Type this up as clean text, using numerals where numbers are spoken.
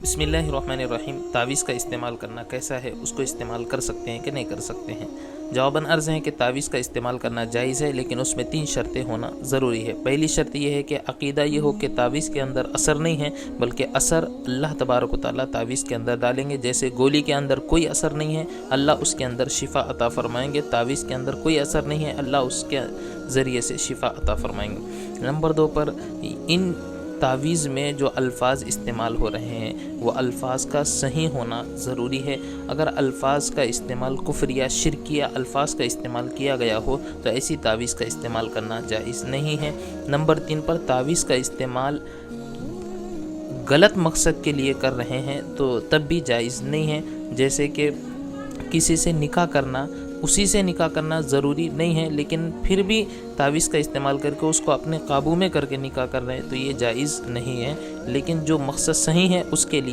बिस्मिल्लाहिर्रहमानिर्रहीम। तावीज़ का इस्तेमाल करना कैसा है, उसको इस्तेमाल कर सकते हैं कि नहीं कर सकते हैं। जवाबन अर्ज़ है कि तावीज़ का इस्तेमाल करना जायज़ है, लेकिन उसमें 3 शर्तें होना ज़रूरी है। पहली शर्त यह है कि अक़ीदा ये हो कि तावीज़ के अंदर असर नहीं है, बल्कि असर अल्लाह तबारक व तआला तावीज़ के अंदर डालेंगे। जैसे गोली के अंदर कोई असर नहीं है, अल्लाह उसके अंदर शिफ़ा अता फ़रमाएंगे। तावीज़ के अंदर कोई असर नहीं है, अल्लाह उसके ज़रिए से शिफ़ा अता फ़रमाएंगे। नंबर 2 पर इन तावीज़ में जो अल्फाज इस्तेमाल हो रहे हैं वो अल्फाज का सही होना ज़रूरी है। अगर अल्फाज का इस्तेमाल कुफ्र या शिरक या अल्फाज का इस्तेमाल किया गया हो तो ऐसी तावीज़ का इस्तेमाल करना जायज़ नहीं है। नंबर 3 पर तावीज़ का इस्तेमाल गलत मकसद के लिए कर रहे हैं तो तब भी जायज़ नहीं है। जैसे कि किसी से निकाह करना, उसी से निकाह करना ज़रूरी नहीं है, लेकिन फिर भी तावीज़ का इस्तेमाल करके उसको अपने काबू में करके निकाह कर रहे हैं तो ये जायज़ नहीं है। लेकिन जो मकसद सही है उसके लिए